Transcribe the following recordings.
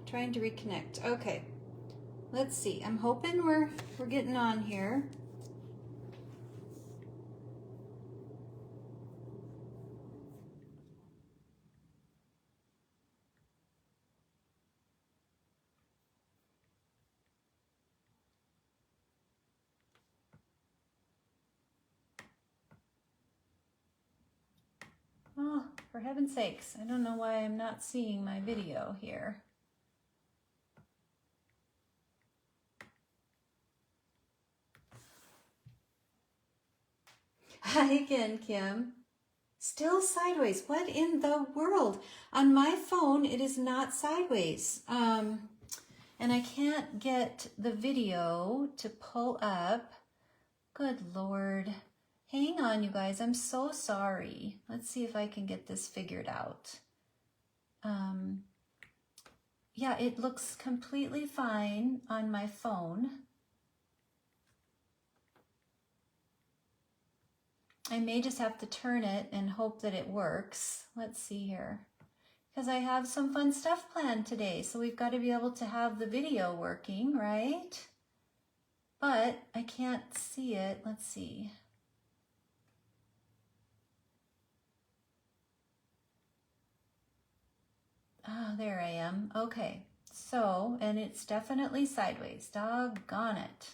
Trying to reconnect. Okay. Let's see. I'm hoping we're getting on here. Oh, for heaven's sakes, I don't know why I'm not seeing my video here. Hi again, Kim. Still sideways. What in the world? On my phone, it is not sideways. And I can't get the video to pull up. Good Lord. Hang on, you guys. I'm so sorry. Let's see if I can get this figured out. Yeah, it looks completely fine on my phone. I may just have to turn it and hope that it works. Let's see here. Because I have some fun stuff planned today, so we've got to be able to have the video working, right? But I can't see it. Let's see. Oh, there I am. Okay. So, and it's definitely sideways. Doggone it.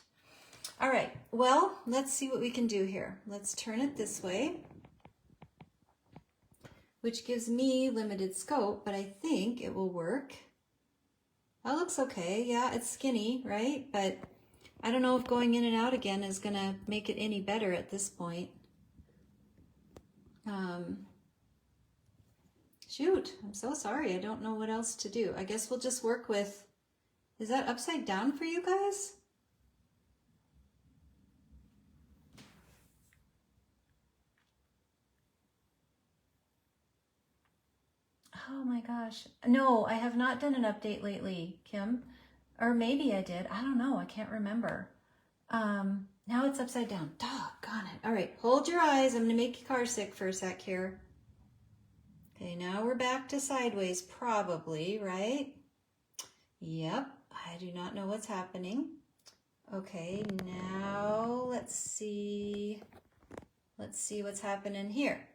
All right. Well, let's see what we can do here. Let's turn it this way, which gives me limited scope, but I think it will work. That looks okay. Yeah, it's skinny, right? But I don't know if going in and out again is going to make it any better at this point. Shoot, I'm so sorry. I don't know what else to do. I guess we'll just work with, is that upside down for you guys? Oh my gosh. No, I have not done an update lately, Kim. Or maybe I did. I don't know. I can't remember. Now it's upside down. Doggone it. All right, hold your eyes. I'm going to make you car sick for a sec here. Okay, now we're back to sideways probably, right? Yep, I do not know what's happening. Okay, now let's see what's happening here.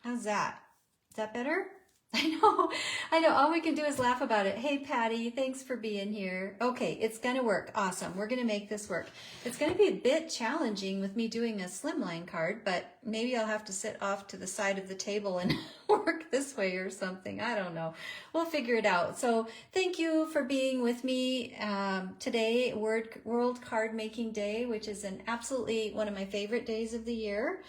How's that? Is that better? I know, all we can do is laugh about it. Hey, Patty, thanks for being here. Okay, it's gonna work. Awesome, we're gonna make this work. It's gonna be a bit challenging with me doing a slimline card, but maybe I'll have to sit off to the side of the table and work this way or something. I don't know. We'll figure it out. So thank you for being with me today, World Card Making Day, which is absolutely one of my favorite days of the year.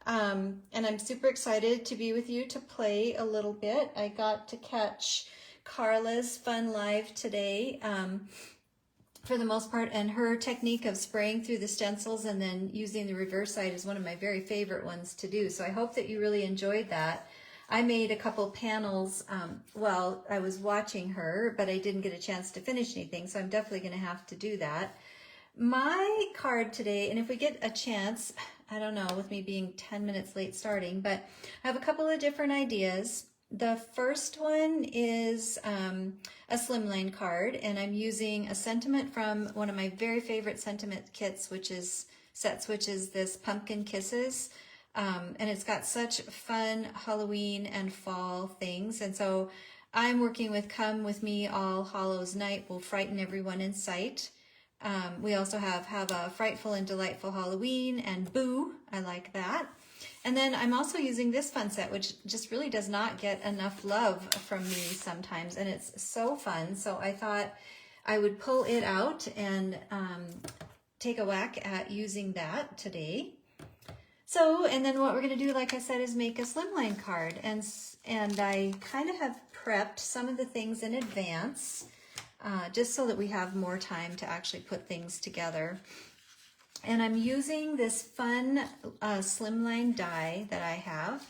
And I'm super excited to be with you to play a little bit. I got to catch Carla's fun live today for the most part, and her technique of spraying through the stencils and then using the reverse side is one of my very favorite ones to do. So I hope that you really enjoyed that. I made a couple panels while I was watching her, but I didn't get a chance to finish anything, so I'm definitely going to have to do that. My card today, and if we get a chance, I don't know, with me being 10 minutes late starting, but I have a couple of different ideas. The first one is a slimline card, and I'm using a sentiment from one of my very favorite sentiment kits, which is this Pumpkin Kisses. And it's got such fun Halloween and fall things. And so I'm working with Come With Me All Hallows Night Will Frighten Everyone in Sight. We also have a Frightful and Delightful Halloween and Boo. I like that. And then I'm also using this fun set, which just really does not get enough love from me sometimes. And it's so fun. So I thought I would pull it out and take a whack at using that today. So, and then what we're going to do, like I said, is make a slimline card. And I kind of have prepped some of the things in advance. Just so that we have more time to actually put things together. And I'm using this fun slimline die that I have.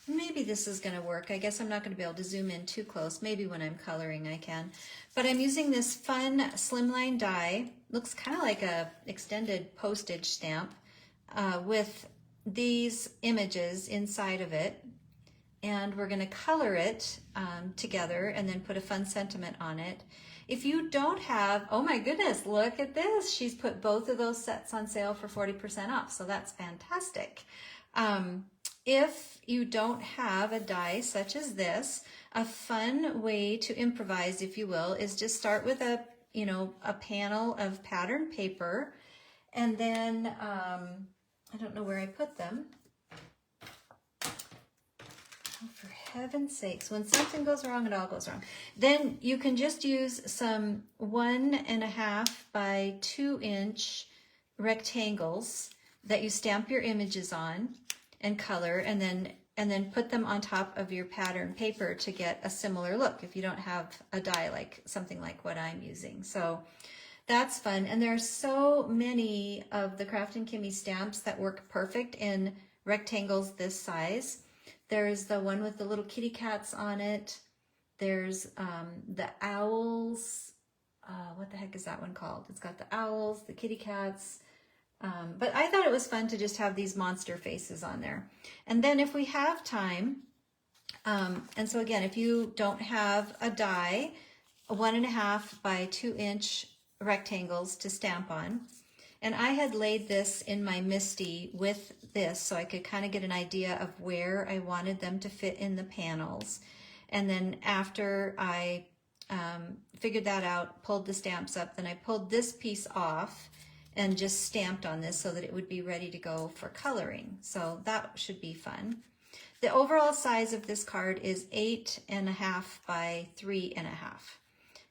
Maybe this is going to work. I guess I'm not going to be able to zoom in too close. Maybe when I'm coloring I can. But I'm using this fun slimline die. Looks kind of like a extended postage stamp with these images inside of it, and we're going to color it together and then put a fun sentiment on it. If you don't have, oh my goodness, look at this. She's put both of those sets on sale for 40% off, so that's fantastic. If you don't have a die such as this, a fun way to improvise, if you will, is just start with a panel of pattern paper, and then I don't know where I put them. Oh, for heaven's sakes, when something goes wrong, it all goes wrong. Then you can just use some 1.5 by 2 inch rectangles that you stamp your images on and color, and then put them on top of your pattern paper to get a similar look if you don't have a die like something like what I'm using. So that's fun. And there are so many of the Kraftin Kimmie stamps that work perfect in rectangles this size. There's the one with the little kitty cats on it. There's the owls. What the heck is that one called? It's got the owls, the kitty cats. But I thought it was fun to just have these monster faces on there. And then if we have time, and so again, if you don't have a die, 1.5 by 2 inch rectangles to stamp on. And I had laid this in my MISTI with this so I could kind of get an idea of where I wanted them to fit in the panels. And then after I figured that out, pulled the stamps up, then I pulled this piece off and just stamped on this so that it would be ready to go for coloring. So that should be fun. The overall size of this card is 8.5 by 3.5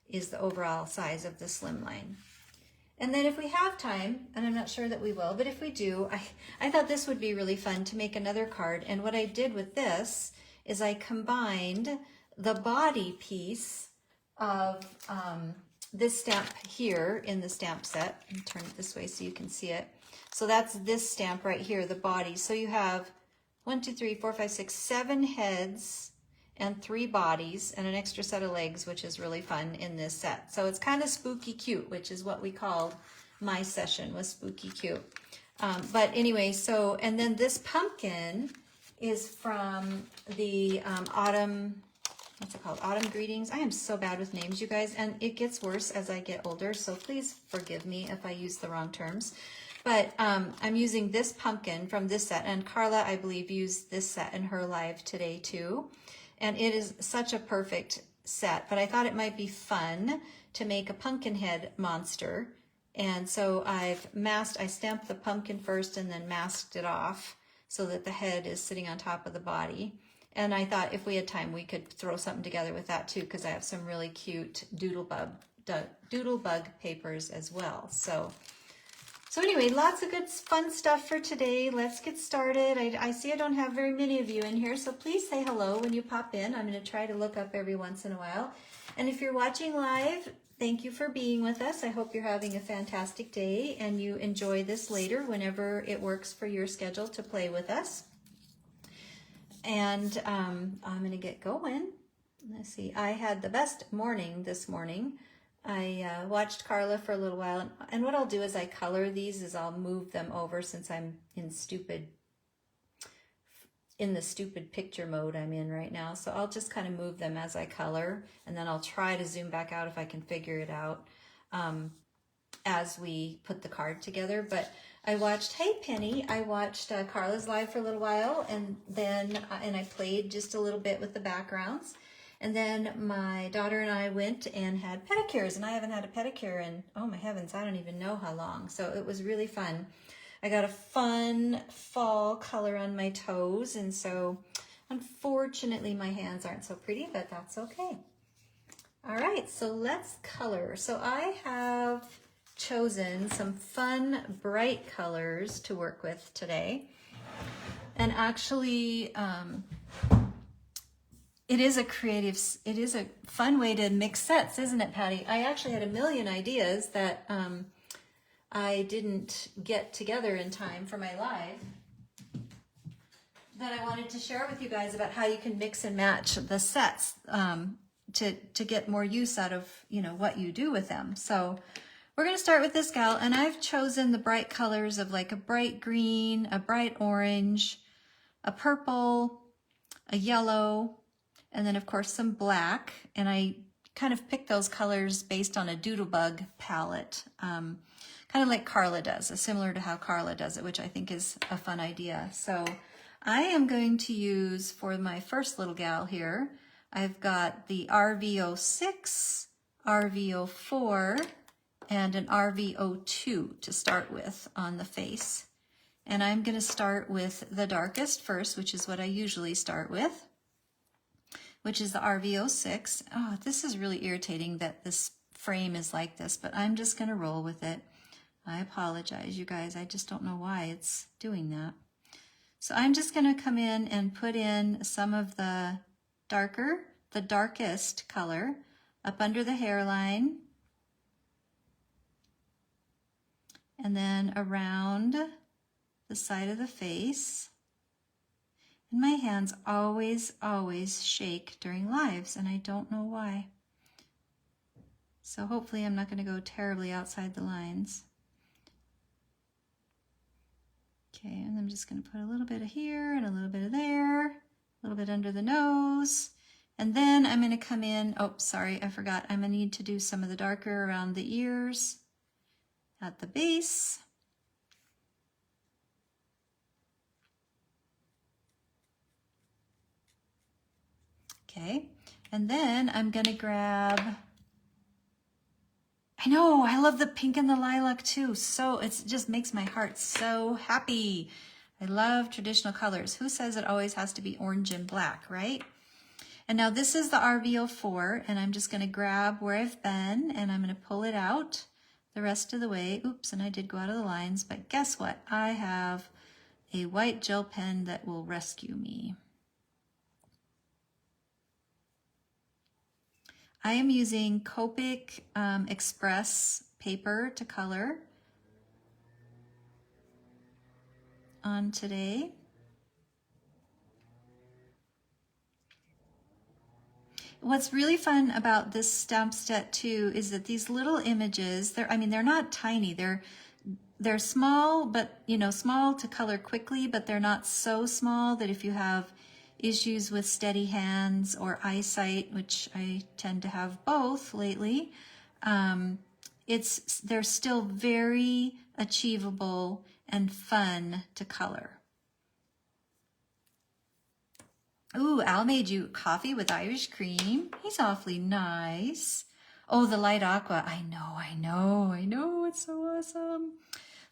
is the overall size of the slimline. And then if we have time, and I'm not sure that we will, but if we do, I thought this would be really fun to make another card. And what I did with this is I combined the body piece of this stamp here in the stamp set. Let me turn it this way so you can see it. So that's this stamp right here, the body. So you have 1, 2, 3, 4, 5, 6, 7 heads and 3 bodies and an extra set of legs, which is really fun in this set. So it's kind of spooky cute, which is what we called my session, was spooky cute. But anyway, so, and then this pumpkin is from the autumn, what's it called? Autumn Greetings. I am so bad with names, you guys, and it gets worse as I get older, so please forgive me if I use the wrong terms. But I'm using this pumpkin from this set, and Carla, I believe, used this set in her live today too. And it is such a perfect set, but I thought it might be fun to make a pumpkin head monster. And so I stamped the pumpkin first and then masked it off so that the head is sitting on top of the body. And I thought if we had time, we could throw something together with that too, because I have some really cute doodle bug papers as well. So anyway, lots of good fun stuff for today. Let's get started. I see I don't have very many of you in here, so please say hello when you pop in. I'm going to try to look up every once in a while. And if you're watching live, thank you for being with us. I hope you're having a fantastic day and you enjoy this later whenever it works for your schedule to play with us. And I'm going to get going. Let's see. I had the best morning this morning. I watched Carla for a little while, and what I'll do is I color these is I'll move them over since I'm in the stupid picture mode I'm in right now. So I'll just kind of move them as I color, and then I'll try to zoom back out if I can figure it out as we put the card together. But I watched, hey Penny, I watched Carla's live for a little while, and then and I played just a little bit with the backgrounds. And then my daughter and I went and had pedicures, and I haven't had a pedicure in, oh my heavens, I don't even know how long. So it was really fun. I got a fun fall color on my toes, and so unfortunately my hands aren't so pretty, but that's okay. All right, so let's color. So I have chosen some fun, bright colors to work with today. And actually, it is a fun way to mix sets, isn't it, Patty? I actually had a million ideas that I didn't get together in time for my live that I wanted to share with you guys about how you can mix and match the sets to get more use out of what you do with them. So we're going to start with this gal, and I've chosen the bright colors of like a bright green, a bright orange, a purple, a yellow, and then of course some black. And I kind of picked those colors based on a Doodlebug palette, kind of like Carla does, similar to how Carla does it, which I think is a fun idea. So I am going to use, for my first little gal here, I've got the RV06, RV04, and an RV02 to start with on the face. And I'm going to start with the darkest first, which is what I usually start with, which is the RV06. Oh, this is really irritating that this frame is like this, but I'm just going to roll with it. I apologize, you guys. I just don't know why it's doing that. So I'm just going to come in and put in some of the darkest color up under the hairline, and then around the side of the face. And my hands always shake during lives, and I don't know why. So hopefully I'm not going to go terribly outside the lines. Okay, and I'm just going to put a little bit of here and a little bit of there, a little bit under the nose. And then I'm going to come in, oh, sorry, I forgot. I'm going to need to do some of the darker around the ears at the base. Okay, and then I'm going to grab, I know, I love the pink and the lilac too. So it just makes my heart so happy. I love traditional colors. Who says it always has to be orange and black, right? And now this is the RV04, and I'm just going to grab where I've been, and I'm going to pull it out the rest of the way. Oops, and I did go out of the lines, but guess what? I have a white gel pen that will rescue me. I am using Copic Express paper to color on today. What's really fun about this stamp set too is that these little images, they're not tiny. They're small, but small to color quickly, but they're not so small that if you have issues with steady hands or eyesight, which I tend to have both lately, they're still very achievable and fun to color. Ooh, Al made you coffee with Irish cream. He's awfully nice. Oh, the light aqua. I know. It's so awesome.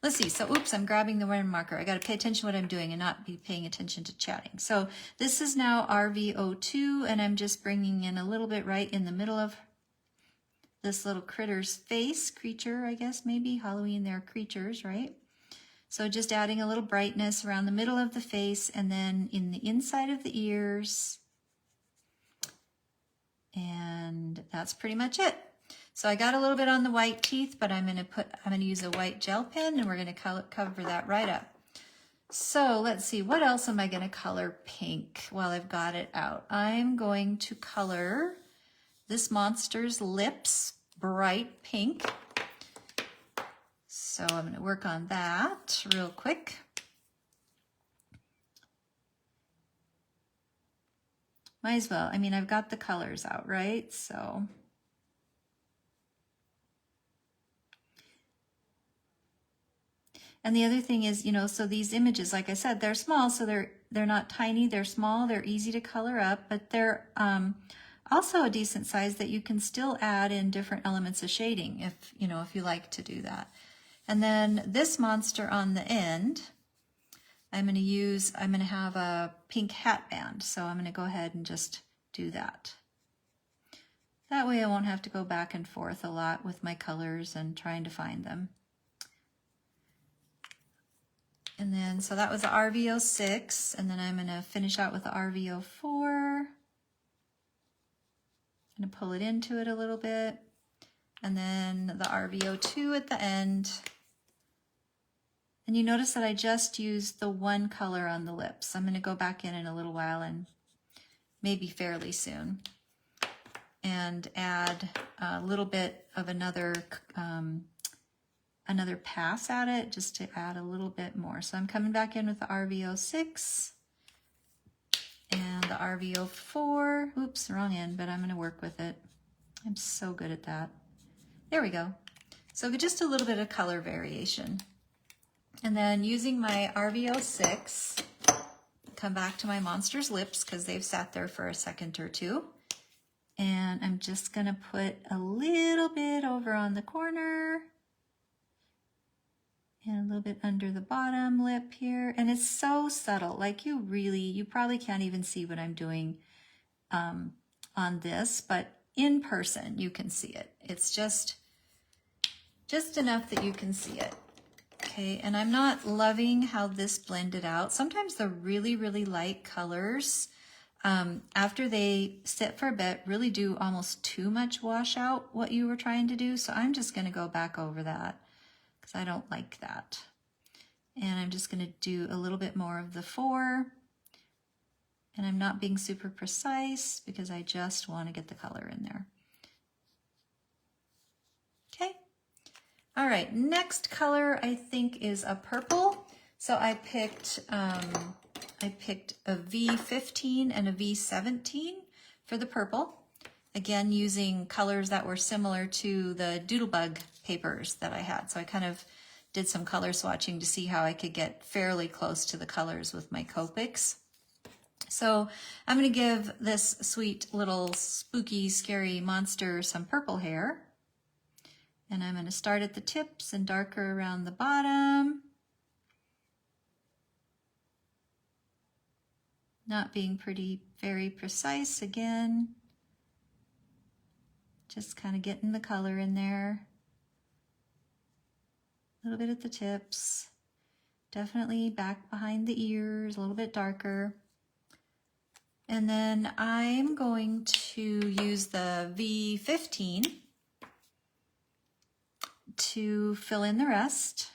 Let's see. So, oops, I'm grabbing the red marker. I got to pay attention to what I'm doing and not be paying attention to chatting. So this is now RV02, and I'm just bringing in a little bit right in the middle of this little critter's face. Creature, I guess, maybe. Halloween, they're creatures, right? So just adding a little brightness around the middle of the face, and then in the inside of the ears. And that's pretty much it. So I got a little bit on the white teeth, but I'm going to use a white gel pen, and we're going to cover that right up. So let's see, what else am I going to color pink while I've got it out? I'm going to color this monster's lips bright pink. So I'm going to work on that real quick. Might as well. I mean, I've got the colors out, right? So and the other thing is, so these images, like I said, they're small, so they're not tiny, they're small, they're easy to color up, but they're also a decent size that you can still add in different elements of shading if you like to do that. And then this monster on the end, I'm going to have a pink hat band. So I'm going to go ahead and just do that. That way I won't have to go back and forth a lot with my colors and trying to find them. And then, so that was the RV06, and then I'm going to finish out with the RV04. I'm going to pull it into it a little bit, and then the RV02 at the end. And you notice that I just used the one color on the lips. I'm going to go back in a little while, and maybe fairly soon, and add a little bit of another another pass at it just to add a little bit more. So I'm coming back in with the RV06 and the RV04. Oops, wrong end, but I'm going to work with it. I'm so good at that. There we go. So just a little bit of color variation. And then using my RV06, come back to my monster's lips because they've sat there for a second or two. And I'm just gonna put a little bit over on the corner and a little bit under the bottom lip here. And it's so subtle, like you probably can't even see what I'm doing on this, but in person you can see it. It's just enough that you can see it. Okay, and I'm not loving how this blended out. Sometimes the really, really light colors, after they sit for a bit, really do almost too much wash out what you were trying to do. So I'm just going to go back over that because I don't like that. And I'm just going to do a little bit more of the 4. And I'm not being super precise because I just want to get the color in there. Okay. All right, next color I think is a purple. So I picked a V15 and a V17 for the purple. Again, using colors that were similar to the Doodlebug papers that I had. So I kind of did some color swatching to see how I could get fairly close to the colors with my Copics. So I'm going to give this sweet little spooky, scary monster some purple hair. And I'm going to start at the tips and darker around the bottom. Not being very precise again. Just kind of getting the color in there. A little bit at the tips. Definitely back behind the ears, a little bit darker. And then I'm going to use the V15 to fill in the rest.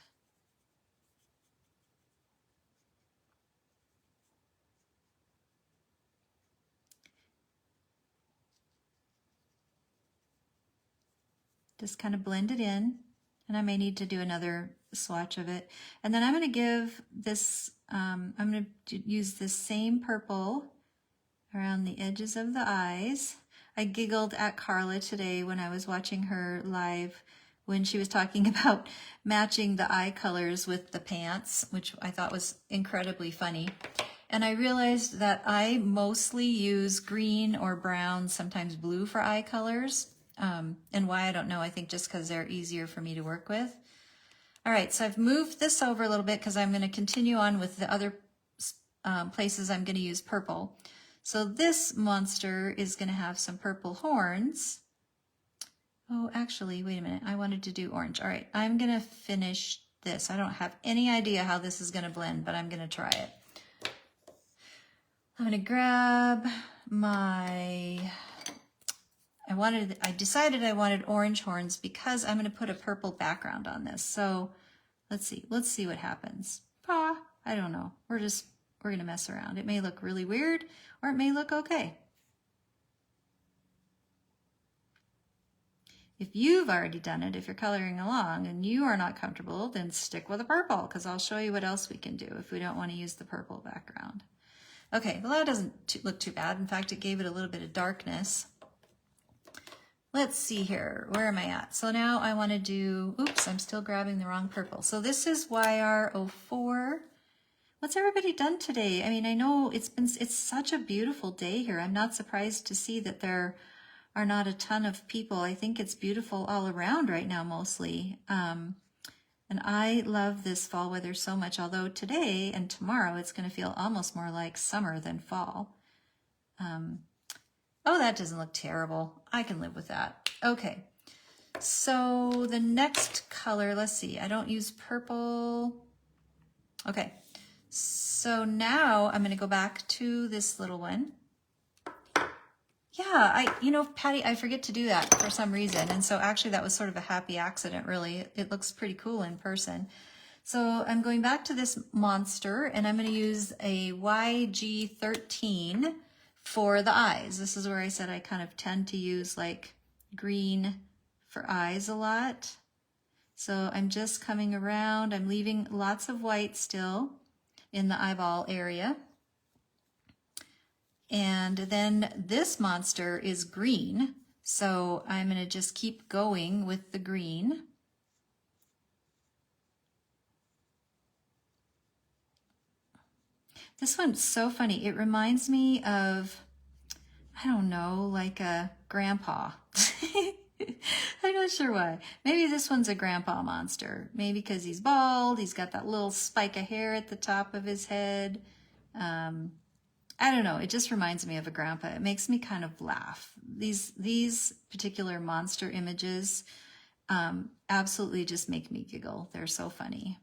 Just kind of blend it in, and I may need to do another swatch of it. And then I'm going to give this, I'm going to use this same purple around the edges of the eyes. I giggled at Carla today when I was watching her live when she was talking about matching the eye colors with the pants, which I thought was incredibly funny. And I realized that I mostly use green or brown, sometimes blue for eye colors. And why, I don't know. I think just because they're easier for me to work with. All right, so I've moved this over a little bit because I'm going to continue on with the other places I'm going to use purple. So this monster is going to have some purple horns. Oh, actually, wait a minute. I wanted to do orange. All right, I'm going to finish this. I don't have any idea how this is going to blend, but I'm going to try it. I'm going to grab my... I decided I wanted orange horns because I'm going to put a purple background on this. So let's see what happens. I don't know. We're going to mess around. It may look really weird or it may look okay. If you've already done it, if you're coloring along and you are not comfortable, then stick with the purple because I'll show you what else we can do if we don't want to use the purple background. Okay, well that doesn't look too bad. In fact, it gave it a little bit of darkness. Let's see here, where am I at? So now I want to do, oops, I'm still grabbing the wrong purple. So this is YR04. What's everybody done today? I mean, I know it's such a beautiful day here. I'm not surprised to see that there are not a ton of people. I think it's beautiful all around right now, mostly. And I love this fall weather so much, although today and tomorrow it's going to feel almost more like summer than fall. Oh, that doesn't look terrible. I can live with that. Okay, so the next color, let's see. I don't use purple. Okay, so now I'm going to go back to this little one. Yeah, Patty, I forget to do that for some reason. And so actually that was sort of a happy accident, really. It looks pretty cool in person. So I'm going back to this monster and I'm going to use a YG13 for the eyes. This is where I said I kind of tend to use like green for eyes a lot. So I'm just coming around. I'm leaving lots of white still in the eyeball area. And then this monster is green. So I'm going to just keep going with the green. This one's so funny. It reminds me of, I don't know, like a grandpa. I'm not sure why. Maybe this one's a grandpa monster. Maybe because he's bald. He's got that little spike of hair at the top of his head. I don't know. It just reminds me of a grandpa. It makes me kind of laugh. These particular monster images absolutely just make me giggle. They're so funny.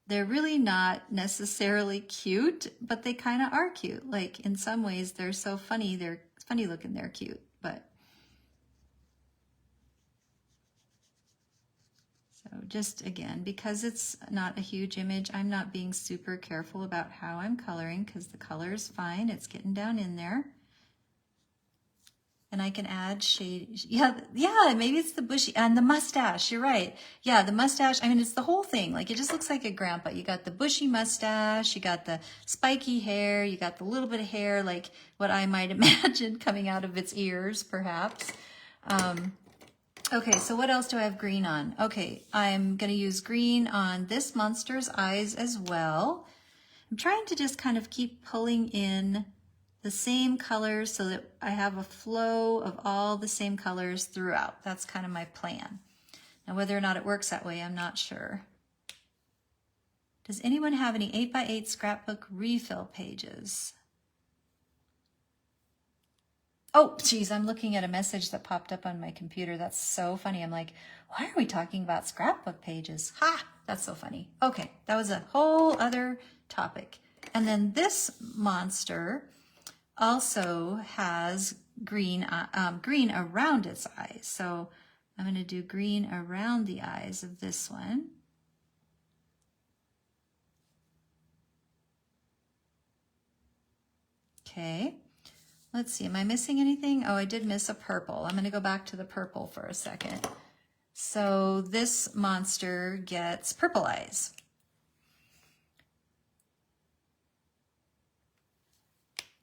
They're really not necessarily cute, but they kind of are cute. Like in some ways, they're so funny. They're funny looking. They're cute, but so just again, because it's not a huge image, I'm not being super careful about how I'm coloring because the color is fine. It's getting down in there. And I can add shade. Yeah, maybe it's the bushy and the mustache. You're right. Yeah, the mustache. I mean, it's the whole thing. Like it just looks like a grandpa. You got the bushy mustache, you got the spiky hair, you got the little bit of hair, like what I might imagine coming out of its ears, perhaps. Okay, so what else do I have green on? Okay, I'm going to use green on this monster's eyes as well. I'm trying to just kind of keep pulling in the same colors so that I have a flow of all the same colors throughout. That's kind of my plan. Now, whether or not it works that way, I'm not sure. Does anyone have any 8x8 scrapbook refill pages? Oh, geez, I'm looking at a message that popped up on my computer. That's so funny. I'm like, why are we talking about scrapbook pages? Ha, that's so funny. Okay, that was a whole other topic. And then this monster also has green around its eyes. So I'm going to do green around the eyes of this one. Okay. Let's see, am I missing anything? Oh, I did miss a purple. I'm going to go back to the purple for a second. So this monster gets purple eyes.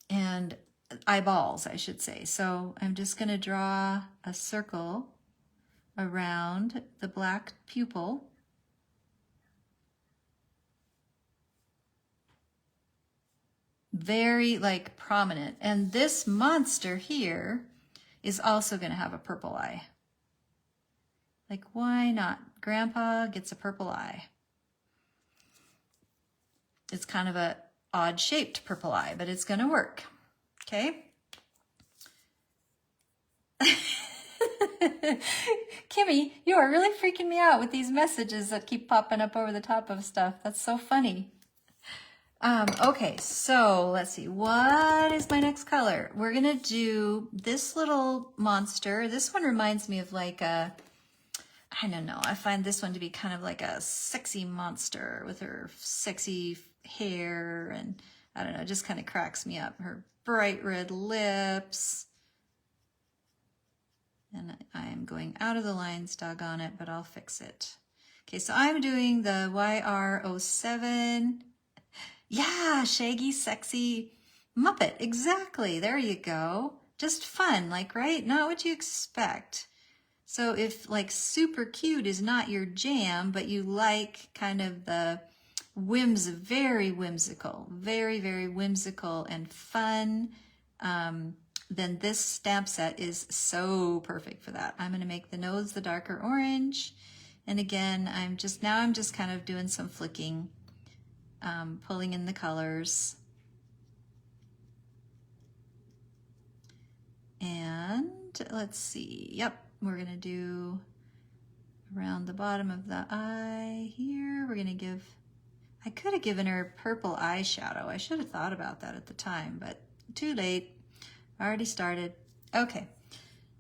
And eyeballs, I should say. So I'm just going to draw a circle around the black pupil. Very like prominent. And this monster here is also going to have a purple eye. Like, why not? Grandpa gets a purple eye. It's kind of a odd shaped purple eye, but it's going to work. Okay. Kimmie, you are really freaking me out with these messages that keep popping up over the top of stuff. That's so funny. Okay, so let's see. What is my next color? We're going to do this little monster. This one reminds me of like a, I don't know. I find this one to be kind of like a sexy monster with her sexy hair and I don't know, it just kind of cracks me up. Her bright red lips. And I'm going out of the lines, doggone it, but I'll fix it. Okay, so I'm doing the YR07. Yeah, shaggy, sexy Muppet. Exactly. There you go. Just fun, like, right? Not what you expect. So if like super cute is not your jam, but you like kind of the very whimsical, very, very whimsical and fun, then this stamp set is so perfect for that. I'm going to make the nose the darker orange. And again, I'm just kind of doing some flicking, pulling in the colors. And let's see. Yep. We're going to do around the bottom of the eye here. We're going to give, I could have given her purple eyeshadow. I should have thought about that at the time, but too late. Already started. Okay.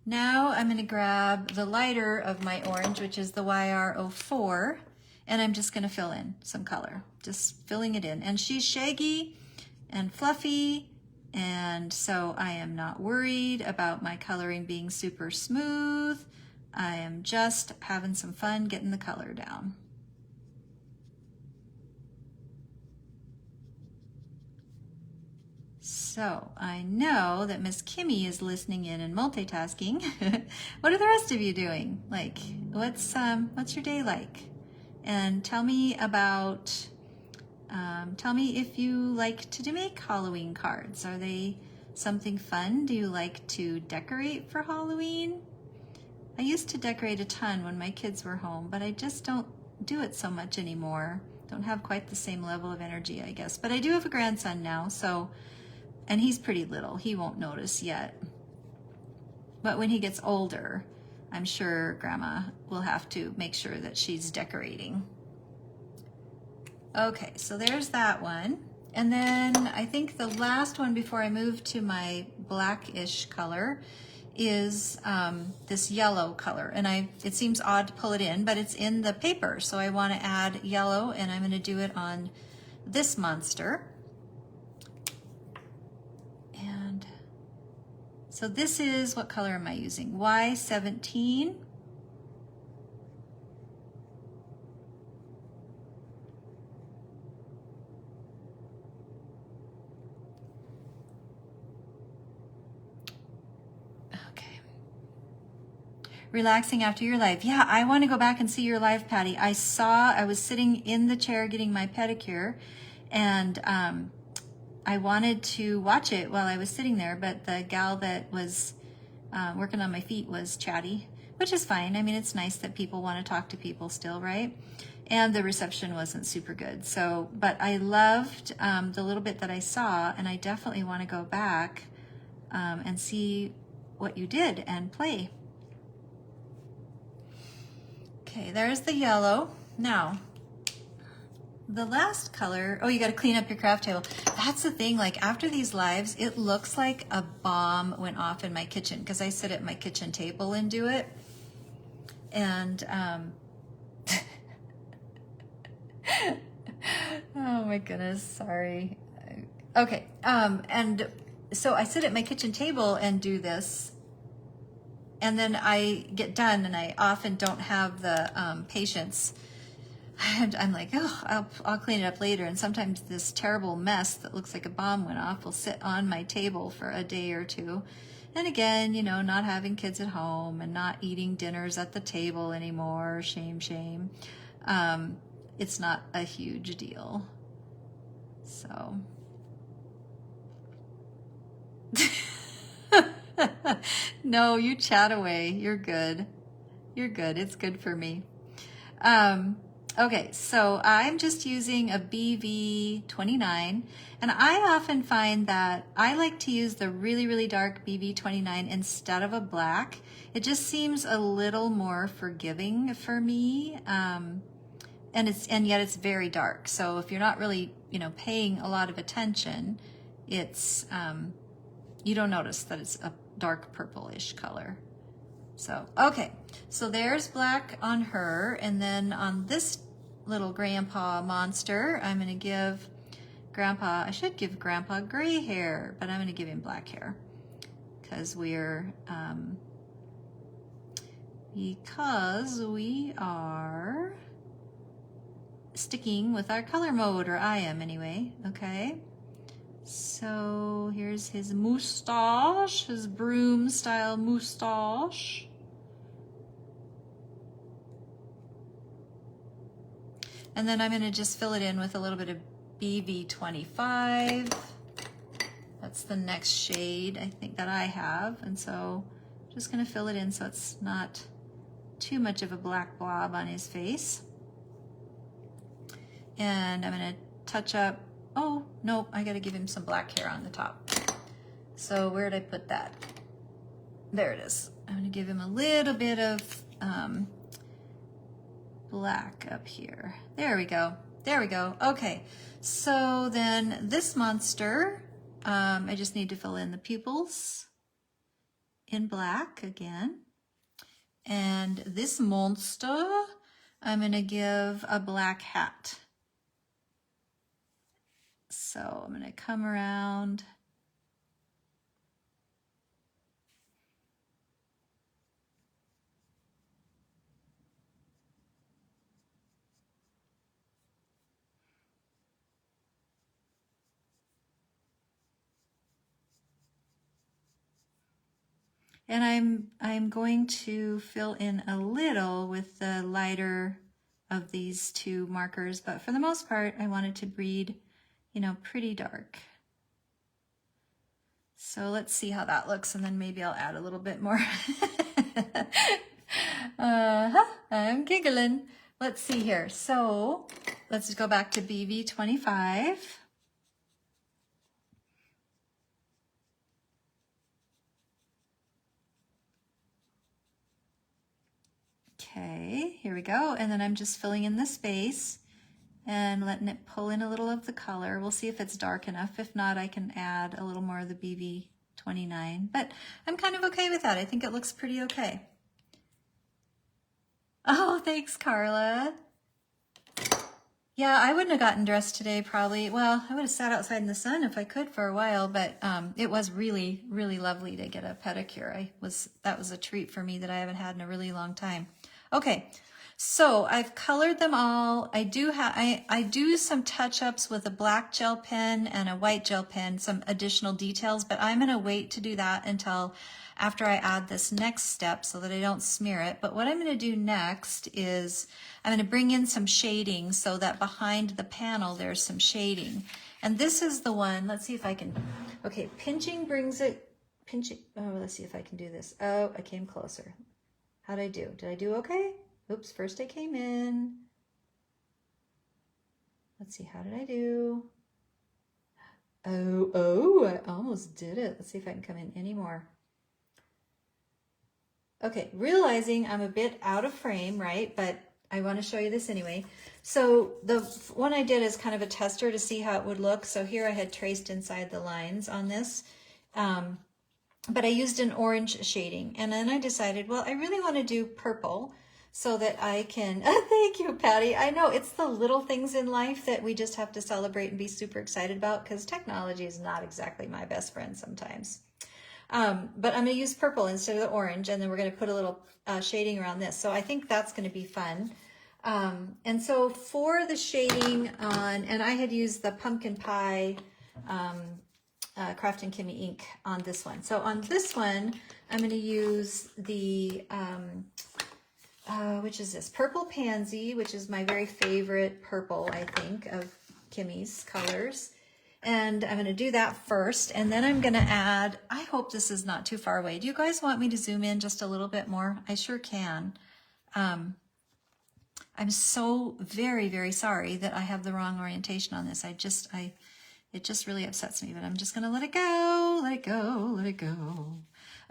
Now I'm going to grab the lighter of my orange, which is the YR04, and I'm just going to fill in some color. Just filling it in. And she's shaggy and fluffy, and so I am not worried about my coloring being super smooth. I am just having some fun getting the color down. So I know that Miss Kimmie is listening in and multitasking. What are the rest of you doing? Like, what's your day like? And tell me about, tell me if you like to make Halloween cards. Are they something fun? Do you like to decorate for Halloween? I used to decorate a ton when my kids were home, but I just don't do it so much anymore. Don't have quite the same level of energy, I guess. But I do have a grandson now, so, and he's pretty little. He won't notice yet. But when he gets older, I'm sure Grandma will have to make sure that she's decorating. Okay, so there's that one. And then I think the last one before I move to my blackish color is this yellow color. And it seems odd to pull it in, but it's in the paper. So I want to add yellow, and I'm going to do it on this monster. And so this is, what color am I using? Y17. Relaxing after your live. Yeah, I want to go back and see your live, Patty. I was sitting in the chair getting my pedicure, and I wanted to watch it while I was sitting there, but the gal that was working on my feet was chatty, which is fine. I mean, it's nice that people want to talk to people still, right? And the reception wasn't super good. So, but I loved the little bit that I saw, and I definitely want to go back and see what you did and play. Okay, there's the yellow. Now, the last color, oh, you got to clean up your craft table. That's the thing, like after these lives, it looks like a bomb went off in my kitchen because I sit at my kitchen table and do it. And, oh my goodness, sorry. Okay, and so I sit at my kitchen table and do this. And then I get done, and I often don't have the patience. And I'm like, oh, I'll clean it up later. And sometimes this terrible mess that looks like a bomb went off will sit on my table for a day or two. And again, you know, not having kids at home and not eating dinners at the table anymore. Shame, shame. It's not a huge deal. So... No, you chat away. You're good. You're good. It's good for me. Okay, so I'm just using a BV29, and I often find that I like to use the really, really dark BV29 instead of a black. It just seems a little more forgiving for me, and yet it's very dark. So if you're not really, you know, paying a lot of attention, it's you don't notice that it's a dark purplish color. So, okay, so there's black on her, and then on this little grandpa monster, I'm going to give Grandpa, I should give Grandpa gray hair, but I'm going to give him black hair because we are sticking with our color mode, or I am anyway, okay? So here's his moustache, his broom style moustache. And then I'm going to just fill it in with a little bit of BV25. That's the next shade I think that I have. And so I'm just going to fill it in so it's not too much of a black blob on his face. And I'm going to touch up, oh, nope, I got to give him some black hair on the top. So where did I put that? There it is. I'm going to give him a little bit of black up here. There we go. There we go. Okay, so then this monster, I just need to fill in the pupils in black again. And this monster, I'm going to give a black hat. So I'm going to come around. And I'm going to fill in a little with the lighter of these two markers, but for the most part, I want it to read, you know, pretty dark. So let's see how that looks, and then maybe I'll add a little bit more. I'm giggling. Let's see here. So let's go back to BV25. Okay, here we go. And then I'm just filling in the space and letting it pull in a little of the color. We'll see if it's dark enough. If not, I can add a little more of the BV29, but I'm kind of okay with that. I think it looks pretty okay. Oh, thanks, Carla. Yeah, I wouldn't have gotten dressed today probably. Well, I would have sat outside in the sun if I could for a while, but it was really, really lovely to get a pedicure. That was a treat for me that I haven't had in a really long time. Okay, so I've colored them all. I do some touch-ups with a black gel pen and a white gel pen, some additional details, but I'm gonna wait to do that until after I add this next step so that I don't smear it. But what I'm gonna do next is I'm gonna bring in some shading so that behind the panel there's some shading. And this is the one, let's see if I can, okay, pinching brings it, oh, let's see if I can do this. Oh, I came closer. How'd I do? Did I do okay? Oops, first I came in. Let's see, how did I do? Oh, I almost did it. Let's see if I can come in any more. Okay, realizing I'm a bit out of frame, right? But I want to show you this anyway. So the one I did is kind of a tester to see how it would look. So here I had traced inside the lines on this. But I used an orange shading. And then I decided, well, I really want to do purple so that I can, thank you, Patty. I know it's the little things in life that we just have to celebrate and be super excited about because technology is not exactly my best friend sometimes. But I'm going to use purple instead of the orange, and then we're going to put a little shading around this. So I think that's going to be fun. And so for the shading on, and I had used the pumpkin pie Kraftin Kimmie ink on this one. So on this one, I'm going to use the, which is this? Purple Pansy, which is my very favorite purple, I think, of Kimmie's colors. And I'm going to do that first, and then I'm going to add, I hope this is not too far away. Do you guys want me to zoom in just a little bit more? I sure can. I'm so very, very sorry that I have the wrong orientation on this. It just really upsets me, but I'm just going to let it go, let it go, let it go.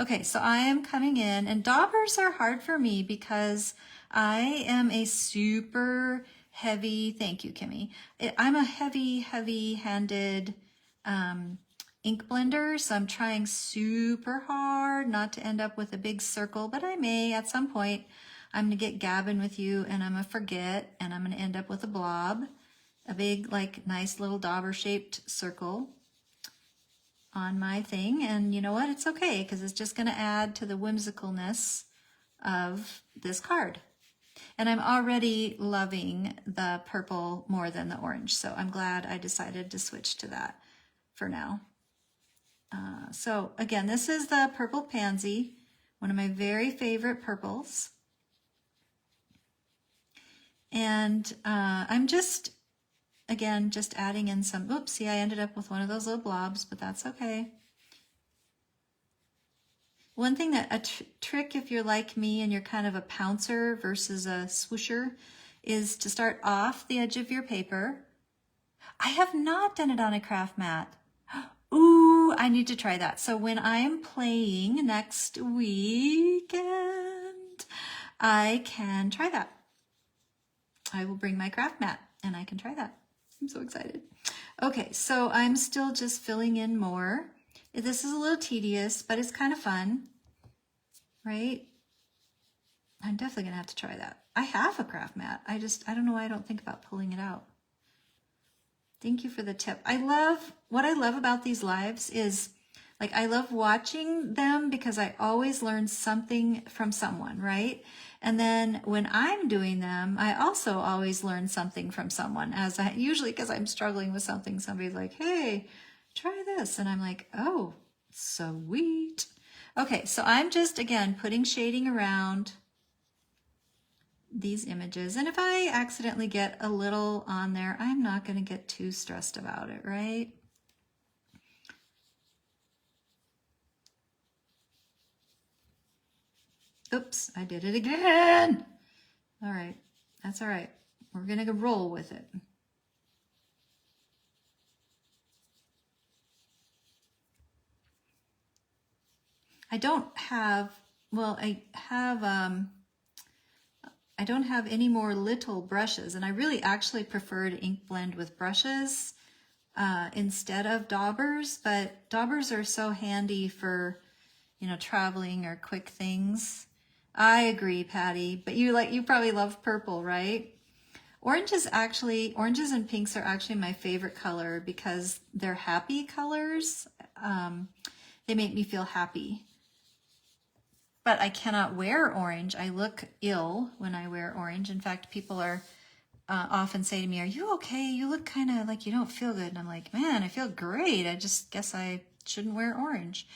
Okay, so I am coming in, and daubers are hard for me because I am a super heavy, thank you, Kimmie. I'm a heavy-handed ink blender, so I'm trying super hard not to end up with a big circle, but I may at some point. I'm going to get gabbing with you, and I'm going to forget, and I'm going to end up with a blob, a big, like, nice little dauber-shaped circle on my thing, and you know what? It's okay, because it's just going to add to the whimsicalness of this card. And I'm already loving the purple more than the orange, so I'm glad I decided to switch to that for now. So again, this is the Purple Pansy, one of my very favorite purples. And I'm just, again, just adding in some, oopsie, I ended up with one of those little blobs, but that's okay. One thing that a trick if you're like me and you're kind of a pouncer versus a swoosher is to start off the edge of your paper. I have not done it on a craft mat. Ooh, I need to try that. So when I am playing next weekend, I can try that. I will bring my craft mat and I can try that. I'm so excited. Okay, so I'm still just filling in more. This is a little tedious, but it's kind of fun, right? I'm definitely gonna have to try that. I have a craft mat. I don't know why I don't think about pulling it out. Thank you for the tip. What I love about these lives is, like, I love watching them because I always learn something from someone, right? And then when I'm doing them, I also always learn something from someone, usually because I'm struggling with something, somebody's like, hey, try this. And I'm like, oh, sweet. Okay, so I'm just, again, putting shading around these images. And if I accidentally get a little on there, I'm not going to get too stressed about it, right? Oops, I did it again. All right, that's all right. We're going to roll with it. I don't have, well, I don't have any more little brushes, and I really actually prefer to ink blend with brushes instead of daubers, but daubers are so handy for, you know, traveling or quick things. I agree, Patty, but you probably love purple, right? Oranges and pinks are actually my favorite color because they're happy colors. They make me feel happy. But I cannot wear orange. I look ill when I wear orange. In fact, people are often say to me, "Are you okay? You look kind of like you don't feel good." And I'm like, "Man, I feel great. I just guess I shouldn't wear orange."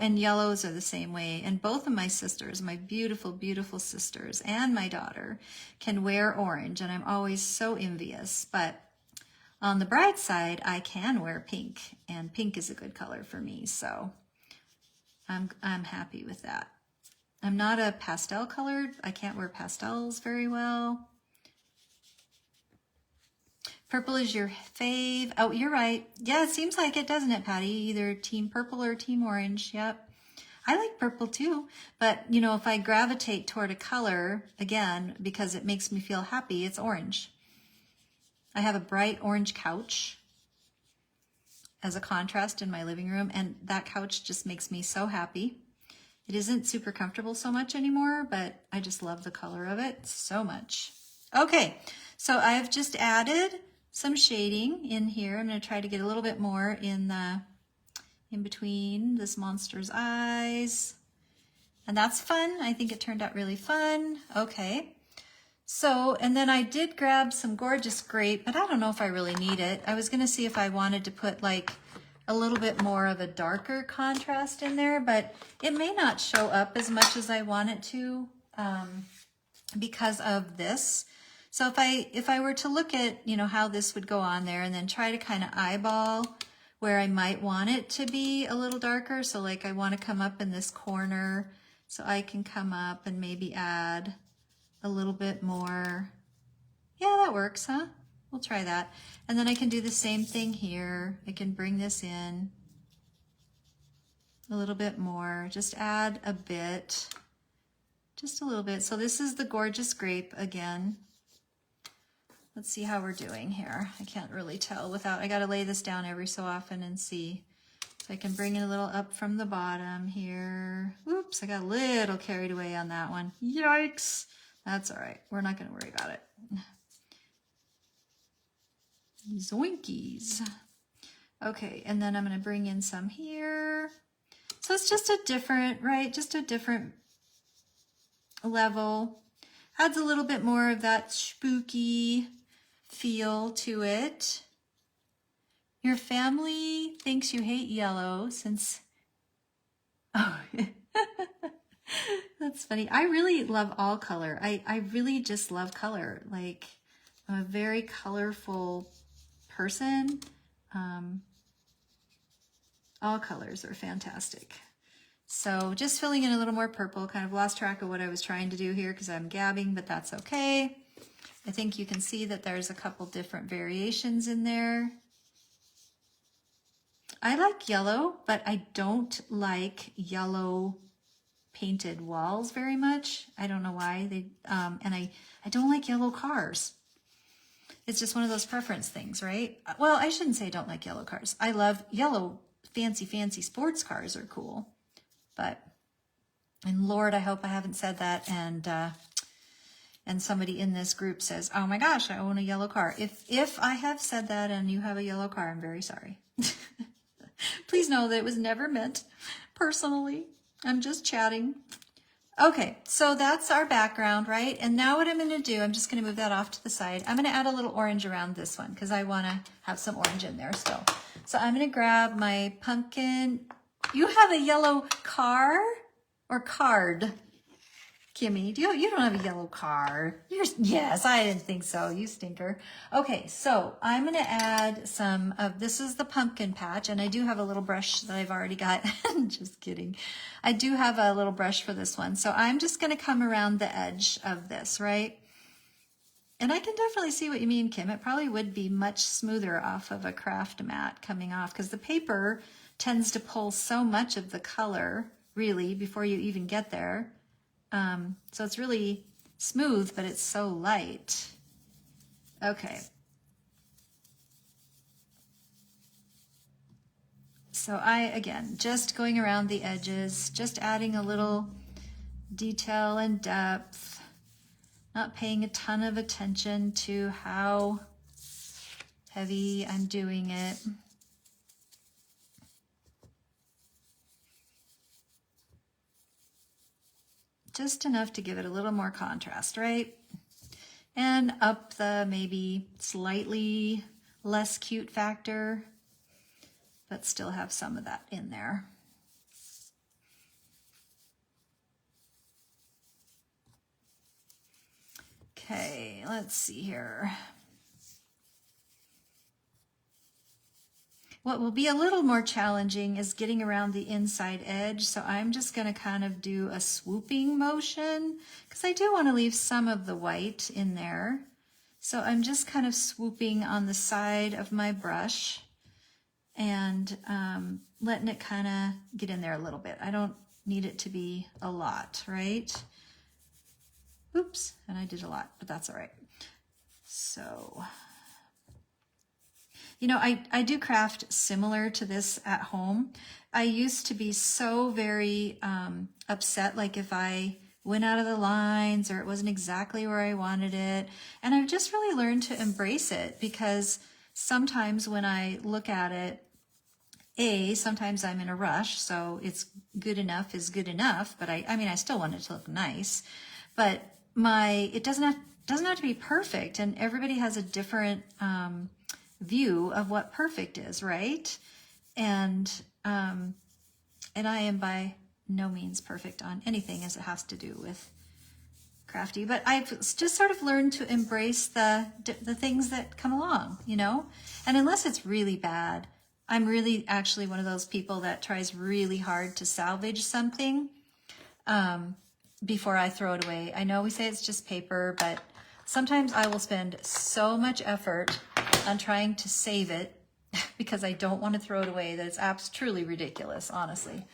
And yellows are the same way. And both of my sisters, my beautiful, beautiful sisters, and my daughter can wear orange. And I'm always so envious. But on the bright side, I can wear pink. And pink is a good color for me. So I'm happy with that. I'm not a pastel colored. I can't wear pastels very well. Purple is your fave. Oh, you're right. Yeah, it seems like it, doesn't it, Patty? Either team purple or team orange. Yep. I like purple too. But, you know, if I gravitate toward a color, again, because it makes me feel happy, it's orange. I have a bright orange couch as a contrast in my living room, and that couch just makes me so happy. It isn't super comfortable so much anymore, but I just love the color of it so much. Okay, so I've just added some shading in here. I'm going to try to get a little bit more in between this monster's eyes. And that's fun. I think it turned out really fun. Okay. So, and then I did grab some gorgeous grape, but I don't know if I really need it. I was going to see if I wanted to put like a little bit more of a darker contrast in there, but it may not show up as much as I want it to because of this. So if I were to look at, you know, how this would go on there and then try to kind of eyeball where I might want it to be a little darker. So like I want to come up in this corner, so I can come up and maybe add a little bit more. Yeah, that works, huh? We'll try that. And then I can do the same thing here. I can bring this in a little bit more. Just add a bit, just a little bit. So this is the gorgeous grape again. Let's see how we're doing here. I can't really tell without, I got to lay this down every so often and see. So I can bring it a little up from the bottom here. Oops, I got a little carried away on that one. Yikes. That's all right. We're not going to worry about it. Zoinkies. Okay, and then I'm going to bring in some here. So it's just a different, right? Just a different level. Adds a little bit more of that spooky feel to it. Your family thinks you hate yellow since... Oh, that's funny. I really love all color. I really just love color. Like, I'm a very colorful person. All colors are fantastic. So just filling in a little more purple, kind of lost track of what I was trying to do here because I'm gabbing, but that's okay. I think you can see that there's a couple different variations in there. I like yellow, but I don't like yellow painted walls very much. I don't know why. And I don't like yellow cars. It's just one of those preference things, right? Well, I shouldn't say I don't like yellow cars. I love yellow, fancy sports cars are cool. But, and Lord, I hope I haven't said that and somebody in this group says, "Oh my gosh, I own a yellow car." If I have said that and you have a yellow car, I'm very sorry. Please know that it was never meant personally. I'm just chatting. Okay, so that's our background, right? And now what I'm going to do, I'm just going to move that off to the side. I'm going to add a little orange around this one because I want to have some orange in there still. So I'm going to grab my pumpkin. You have a yellow car or card, Kimmie? You don't have a yellow car. Yes, I didn't think so. You stinker. Okay, so I'm going to add some of, this is the pumpkin patch, and I do have a little brush that I've already got. Just kidding. I do have a little brush for this one. So I'm just going to come around the edge of this, right? And I can definitely see what you mean, Kim. It probably would be much smoother off of a craft mat coming off because the paper tends to pull so much of the color, really, before you even get there. So it's really smooth, but it's so light. Okay. So again, just going around the edges, just adding a little detail and depth, not paying a ton of attention to how heavy I'm doing it. Just enough to give it a little more contrast, right? And up the maybe slightly less cute factor, but still have some of that in there. Okay, let's see here. What will be a little more challenging is getting around the inside edge. So I'm just going to kind of do a swooping motion because I do want to leave some of the white in there. So I'm just kind of swooping on the side of my brush and letting it kind of get in there a little bit. I don't need it to be a lot, right? Oops, and I did a lot, but that's all right. So... You know, I do craft similar to this at home. I used to be so very upset, like if I went out of the lines or it wasn't exactly where I wanted it. And I've just really learned to embrace it because sometimes when I look at it, sometimes I'm in a rush, so it's good enough is good enough, but I mean, I still want it to look nice, but it doesn't have to be perfect, and everybody has a different view of what perfect is, right? And I am by no means perfect on anything as it has to do with crafty, but I've just sort of learned to embrace the things that come along, you know? And unless it's really bad, I'm really actually one of those people that tries really hard to salvage something before I throw it away. I know we say it's just paper, but sometimes I will spend so much effort on trying to save it because I don't want to throw it away that it's truly ridiculous, honestly.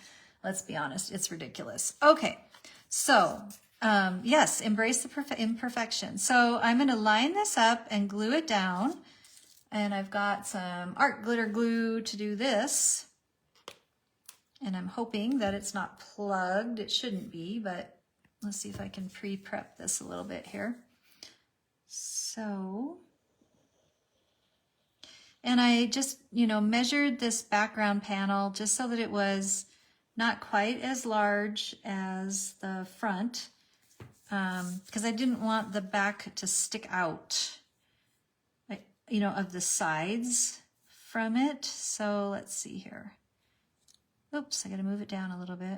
Let's be honest, it's ridiculous. Okay, so yes, embrace the imperfection. So I'm going to line this up and glue it down. And I've got some art glitter glue to do this. And I'm hoping that it's not plugged. It shouldn't be, but let's see if I can pre-prep this a little bit here. So... And I just, measured this background panel just so that it was not quite as large as the front, because I didn't want the back to stick out, of the sides from it. So let's see here. Oops, I got to move it down a little bit.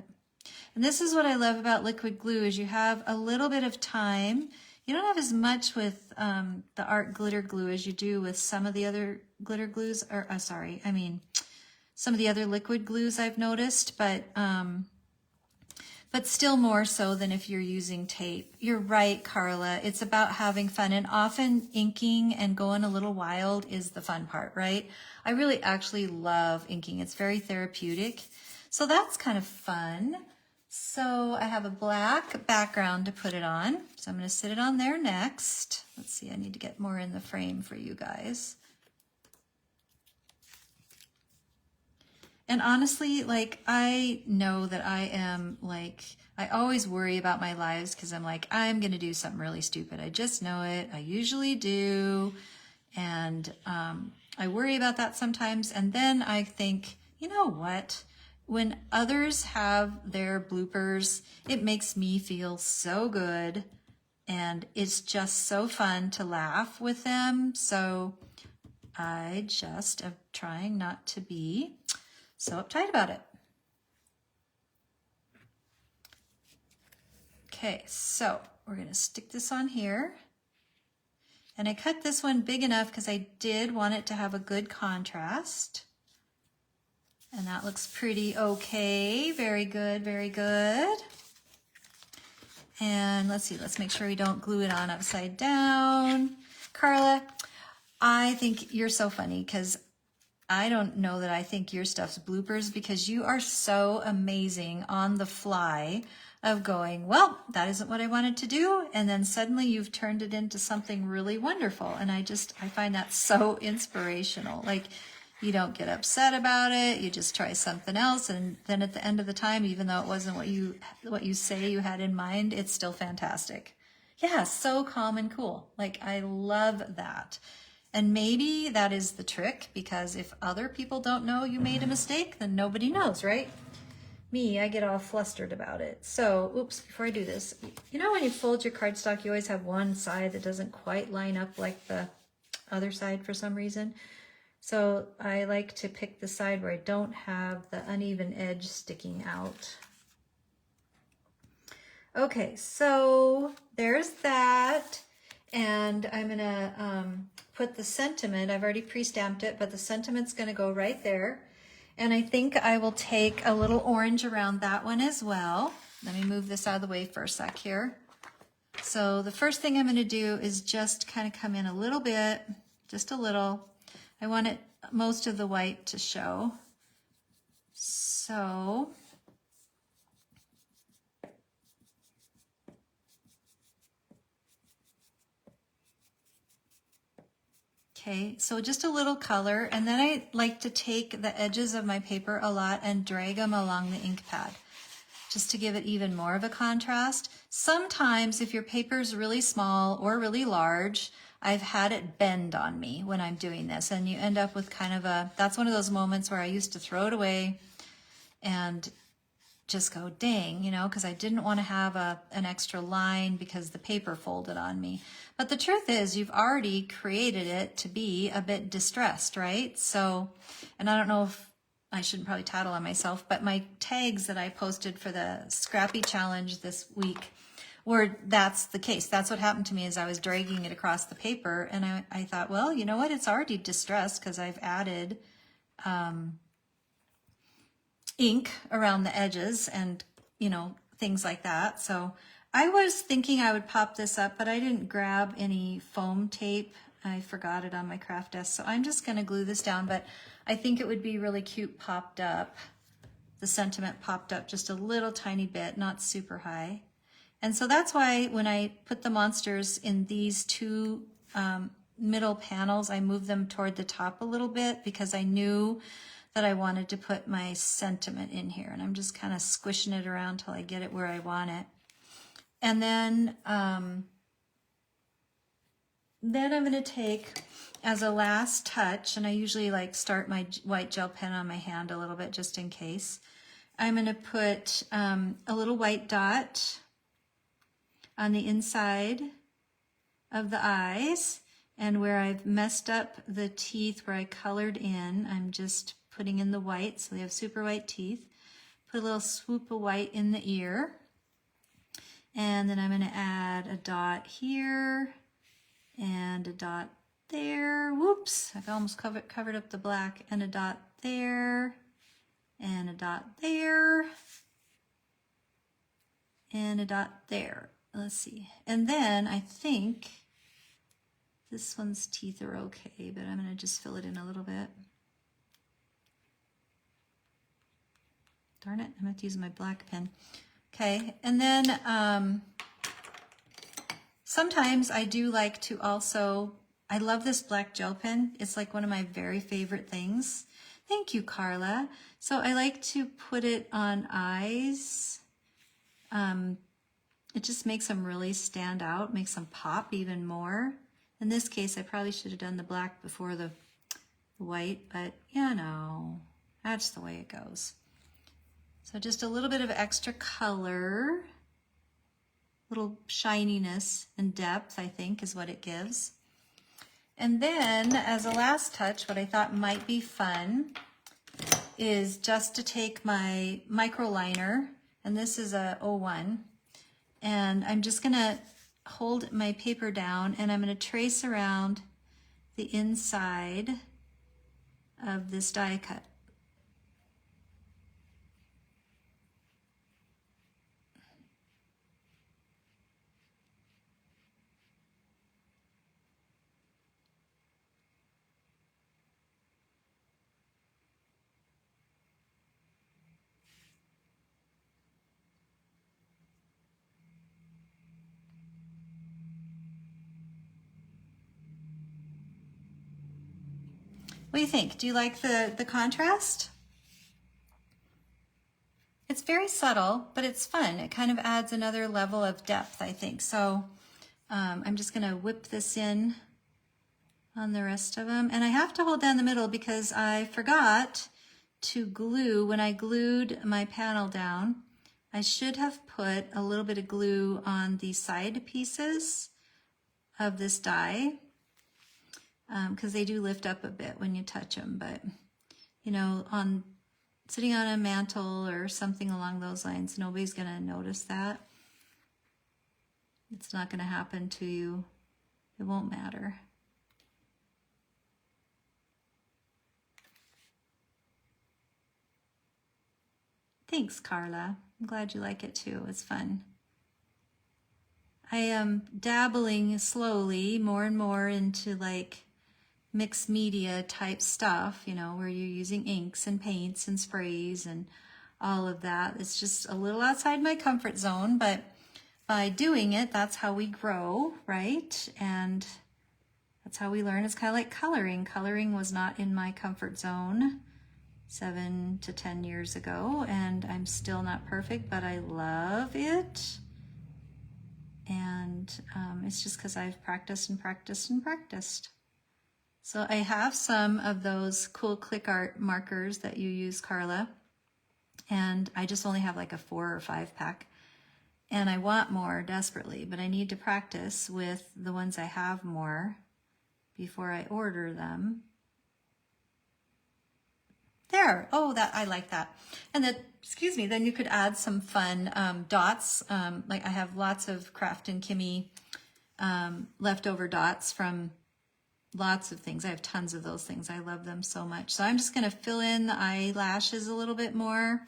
And this is what I love about liquid glue is you have a little bit of time. You don't have as much with the art glitter glue as you do with some of the other glitter glues, or some of the other liquid glues I've noticed, but still more so than if you're using tape. You're right, Carla. It's about having fun, and often inking and going a little wild is the fun part, right? I really actually love inking. It's very therapeutic. So that's kind of fun. So I have a black background to put it on. So I'm going to sit it on there next. Let's see, I need to get more in the frame for you guys. And honestly, I know that I am I always worry about my lives because I'm I'm going to do something really stupid. I just know it. I usually do. And I worry about that sometimes. And then I think, you know what? when others have their bloopers, it makes me feel so good. And it's just so fun to laugh with them. So I just am trying not to be so uptight about it. Okay, so we're going to stick this on here. And I cut this one big enough because I did want it to have a good contrast. And that looks pretty okay. Very good, very good. And let's see, let's make sure we don't glue it on upside down. Carla, I think you're so funny because I don't know that I think your stuff's bloopers because you are so amazing on the fly of going, well, that isn't what I wanted to do. And then suddenly you've turned it into something really wonderful. And I find that so inspirational. Like, you don't get upset about it. You just try something else. And then at the end of the time, even though it wasn't what you say you had in mind, it's still fantastic. Yeah, so calm and cool. Like, I love that. And maybe that is the trick, because if other people don't know you made a mistake, then nobody knows, right? Me, I get all flustered about it. So, oops, before I do this, you know when you fold your cardstock, you always have one side that doesn't quite line up like the other side for some reason. So I like to pick the side where I don't have the uneven edge sticking out. Okay, so there's that. And I'm gonna put the sentiment, I've already pre-stamped it, but the sentiment's gonna go right there. And I think I will take a little orange around that one as well. Let me move this out of the way for a sec here. So the first thing I'm gonna do is just kind of come in a little bit, just a little. I want it, most of the white to show. So, okay, so just a little color. And then I like to take the edges of my paper a lot and drag them along the ink pad, just to give it even more of a contrast. Sometimes if your paper is really small or really large, I've had it bend on me when I'm doing this, and you end up with kind of a, that's one of those moments where I used to throw it away and just go, dang, you know, because I didn't want to have an extra line because the paper folded on me. But the truth is, you've already created it to be a bit distressed, right? So, and I don't know if, I shouldn't probably tattle on myself, but my tags that I posted for the Scrappy Challenge this week, where that's the case. That's what happened to me as I was dragging it across the paper. And I thought, well, you know what? It's already distressed because I've added ink around the edges and, you know, things like that. So I was thinking I would pop this up, but I didn't grab any foam tape. I forgot it on my craft desk. So I'm just going to glue this down, but I think it would be really cute popped up. The sentiment popped up just a little tiny bit, not super high. And so that's why when I put the monsters in these two middle panels, I moved them toward the top a little bit because I knew that I wanted to put my sentiment in here. And I'm just kind of squishing it around till I get it where I want it. And then I'm going to take, as a last touch, and I usually like start my white gel pen on my hand a little bit just in case, I'm going to put a little white dot on the inside of the eyes, and where I've messed up the teeth where I colored in, I'm just putting in the white so they have super white teeth. Put a little swoop of white in the ear, and then I'm going to add a dot here and a dot there. Whoops, I've almost covered up the black, and a dot there and a dot there and a dot there. Let's see. And then I think this one's teeth are okay, but I'm going to just fill it in a little bit. Darn it, I'm going to have to use my black pen. Okay, and then sometimes I do like to also, I love this black gel pen. It's like one of my very favorite things. Thank you, Carla. So I like to put it on eyes. It just makes them really stand out, makes them pop even more. In this case, I probably should have done the black before the white, but you know, that's the way it goes. So just a little bit of extra color, little shininess and depth, I think, is what it gives. And then as a last touch, what I thought might be fun is just to take my micro liner, and this is a 01, and I'm just gonna hold my paper down and I'm gonna trace around the inside of this die cut. What do you think? Do you like the contrast? It's very subtle, but it's fun. It kind of adds another level of depth, I think. So I'm just gonna whip this in on the rest of them. And I have to hold down the middle because I forgot to glue. When I glued my panel down, I should have put a little bit of glue on the side pieces of this die, because they do lift up a bit when you touch them. But, you know, sitting on a mantle or something along those lines, nobody's going to notice that. It's not going to happen to you. It won't matter. Thanks, Carla. I'm glad you like it too. It's fun. I am dabbling slowly more and more into like mixed media type stuff, you know, where you're using inks and paints and sprays and all of that. It's just a little outside my comfort zone, but by doing it, that's how we grow, right? And that's how we learn. It's kind of like coloring. Coloring was not in my comfort zone 7 to 10 years ago, and I'm still not perfect, but I love it. And it's just because I've practiced and practiced and practiced. So I have some of those cool click art markers that you use, Carla, and I just only have like a 4 or 5 pack. And I want more desperately, but I need to practice with the ones I have more before I order them. There, oh, that I like that. And then, excuse me, then you could add some fun dots. Like I have lots of Kraftin Kimmie leftover dots from lots of things. I have tons of those things. I love them so much. So I'm just gonna fill in the eyelashes a little bit more.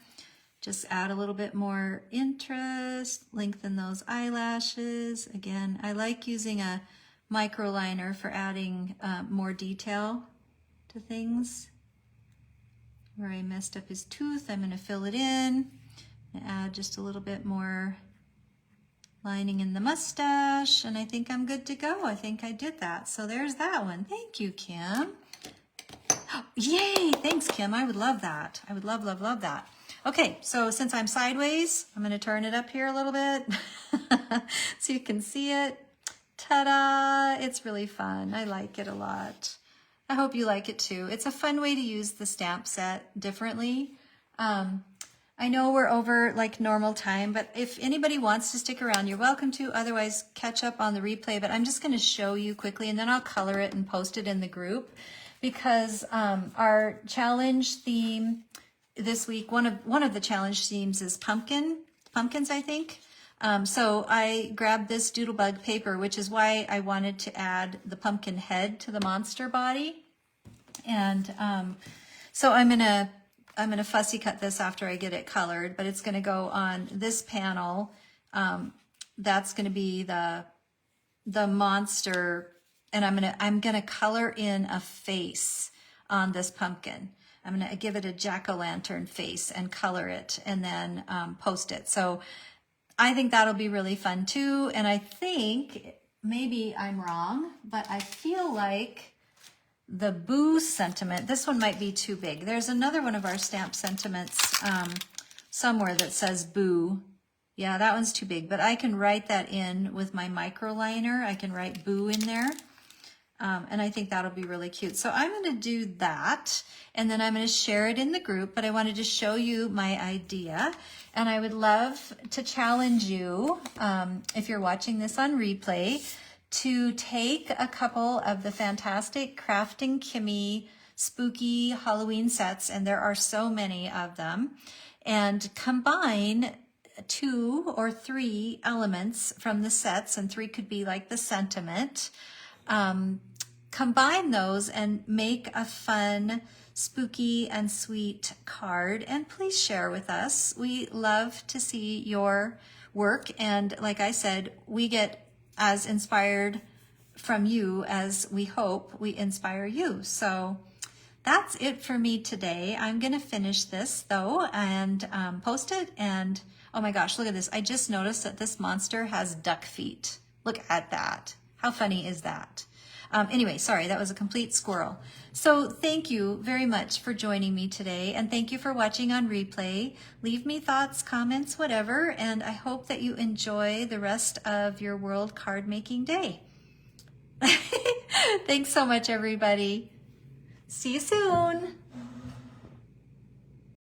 Just add a little bit more interest, lengthen those eyelashes. Again, I like using a micro liner for adding more detail to things. Where I messed up his tooth, I'm going to fill it in and add just a little bit more lining in the mustache, and I think I'm good to go. I think I did that. So there's that one. Thank you, Kim. Oh, yay! Thanks, Kim. I would love that. I would love, love, love that. Okay, so since I'm sideways, I'm going to turn it up here a little bit so you can see it. Ta-da! It's really fun. I like it a lot. I hope you like it too. It's a fun way to use the stamp set differently. I know we're over like normal time, but if anybody wants to stick around, you're welcome to. Otherwise, catch up on the replay. But I'm just going to show you quickly, and then I'll color it and post it in the group, because our challenge theme this week, one of the challenge themes is pumpkins, I think. So I grabbed this Doodlebug paper, which is why I wanted to add the pumpkin head to the monster body. And so I'm gonna fussy cut this after I get it colored, but it's gonna go on this panel. That's gonna be the monster, and I'm gonna color in a face on this pumpkin. I'm gonna give it a jack-o'-lantern face and color it, and then post it. So I think that'll be really fun too. And I think, maybe I'm wrong, but I feel like the boo sentiment, this one might be too big. There's another one of our stamp sentiments somewhere that says boo. Yeah, that one's too big, but I can write that in with my micro liner. I can write boo in there. And I think that'll be really cute. So I'm going to do that, and then I'm going to share it in the group, but I wanted to show you my idea. And I would love to challenge you, if you're watching this on replay, to take a couple of the fantastic Kraftin Kimmie spooky Halloween sets, and there are so many of them, and combine 2 or 3 elements from the sets, and 3 could be like the sentiment. Combine those and make a fun, spooky and sweet card, and please share with us. We love to see your work, and like I said, we get as inspired from you as we hope we inspire you. So that's it for me today. I'm going to finish this though and post it. And oh my gosh, look at this. I just noticed that this monster has duck feet. Look at that. How funny is that? Anyway, sorry, that was a complete squirrel. So thank you very much for joining me today, and thank you for watching on replay. Leave me thoughts, comments, whatever, and I hope that you enjoy the rest of your World Card Making Day. Thanks so much, everybody. See you soon.